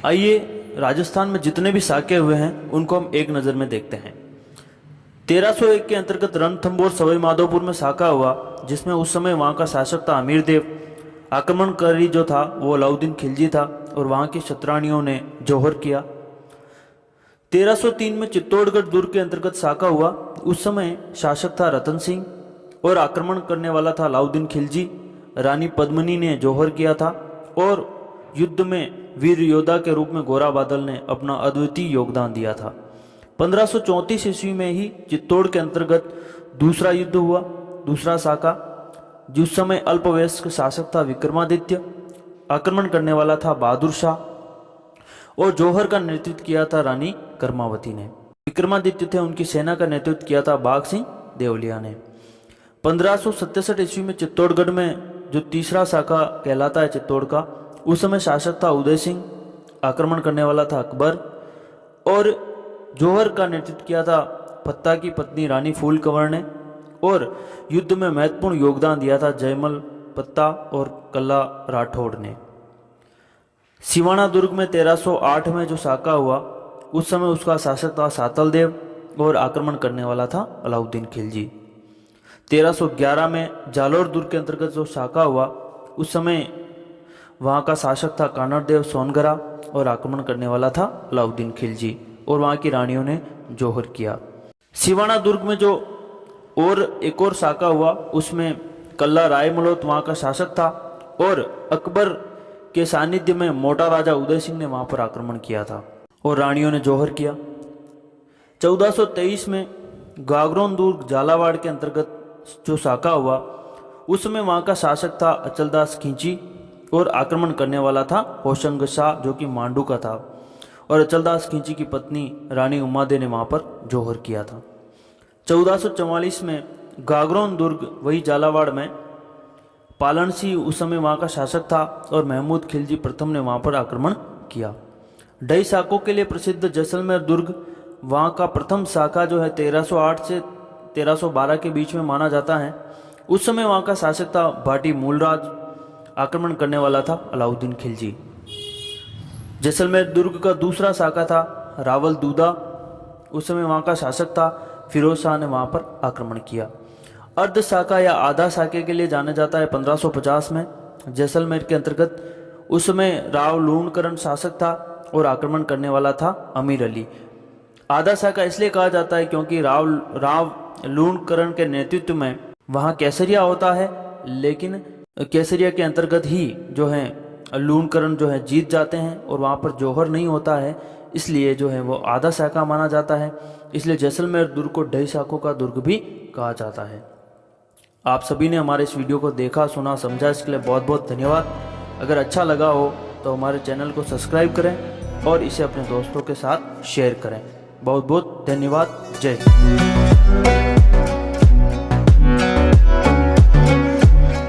आइए राजस्थान में जितने भी साके हुए हैं उनको हम एक नज़र में देखते हैं। 1301 के अंतर्गत रणथंभौर सवाई माधोपुर में साका हुआ, जिसमें उस समय वहाँ का शासक था अमीर देव। आक्रमणकारी जो था वो अलाउद्दीन खिलजी था और वहाँ की क्षत्राणियों ने जौहर किया। 1303 में चित्तौड़गढ़ दुर्ग के अंतर्गत साका हुआ, उस समय शासक था रतन सिंह और आक्रमण करने वाला था अलाउद्दीन खिलजी। रानी पद्मिनी ने जौहर किया था और युद्ध में वीर योद्धा के रूप में गोरा बादल ने अपना अद्वितीय योगदान दिया था। 1534 ईस्वी में ही चित्तौड़ के अंतर्गत दूसरा युद्ध हुआ, दूसरा साका, जिस समय अल्पवयस्क शासक था विक्रमादित्य। आक्रमण करने वाला था बहादुर शाह और जौहर का नेतृत्व किया था रानी कर्मावती ने। विक्रमादित्य थे, उनकी सेना का नेतृत्व किया था बाघ सिंह देवलिया ने। 1567 ईस्वी में चित्तौड़गढ़ में जो तीसरा साका कहलाता है चित्तौड़ का, उस समय शासक था उदय सिंह। आक्रमण करने वाला था अकबर और जौहर का नेतृत्व किया था पत्ता की पत्नी रानी फूल कंवर ने और युद्ध में महत्वपूर्ण योगदान दिया था जयमल पत्ता और कल्ला राठौड़ ने। सिवाना दुर्ग में 1308 में जो साका हुआ, उस समय उसका शासक था सातल देव और आक्रमण करने वाला था अलाउद्दीन खिलजी। 1311 में जालोर दुर्ग के अंतर्गत जो साका हुआ, उस समय वहाँ का शासक था कानड़देव सोनगरा और आक्रमण करने वाला था अलाउद्दीन खिलजी और वहाँ की रानियों ने जौहर किया। सिवाना दुर्ग में जो एक और साका हुआ, उसमें कल्ला राय मलोत वहाँ का शासक था और अकबर के सानिध्य में मोटा राजा उदय सिंह ने वहाँ पर आक्रमण किया था और रानियों ने जौहर किया। 1423 में गागरोन दुर्ग झालावाड़ के अंतर्गत जो साका हुआ, उसमें वहाँ का शासक था अचलदास खींची और आक्रमण करने वाला था होशंग शाह जो कि मांडू का था और अचलदास खींची की पत्नी रानी उमादे ने वहाँ पर जौहर किया था। 1444 में गागरोन दुर्ग वही झालावाड़ में पालन सिंह उस समय वहाँ का शासक था और महमूद खिलजी प्रथम ने वहाँ पर आक्रमण किया। ढाई साकों के लिए प्रसिद्ध जैसलमेर दुर्ग, वहाँ का प्रथम साका जो है 1308 से 1312 के बीच में माना जाता है। उस समय वहाँ का शासक था भाटी मूलराज। आक्रमण करने वाला था अलाउद्दीन खिलजी। जैसलमेर दुर्ग का दूसरा साका था रावल दूदा, उस समय वहाँ का शासक था फिरोज शाह ने वहाँ पर आक्रमण किया। अर्ध साका या आधा साके के लिए जाना जाता है 1550 में जैसलमेर के अंतर्गत। उस समय राव लूणकरण शासक था और आक्रमण करने वाला था अमीर अली। आधा साका इसलिए कहा जाता है क्योंकि राव लूणकरण के नेतृत्व में वहाँ केसरिया होता है, लेकिन केसरिया के अंतर्गत ही जो है लूणकरण जो है जीत जाते हैं और वहाँ पर जौहर नहीं होता है, इसलिए जो है वो आधा साका माना जाता है। इसलिए जैसलमेर दुर्ग को ढाई साकों का दुर्ग भी कहा जाता है। आप सभी ने हमारे इस वीडियो को देखा, सुना, समझा, इसके लिए बहुत बहुत धन्यवाद। अगर अच्छा लगा हो तो हमारे चैनल को सब्सक्राइब करें और इसे अपने दोस्तों के साथ शेयर करें। बहुत बहुत धन्यवाद। जय हिंद।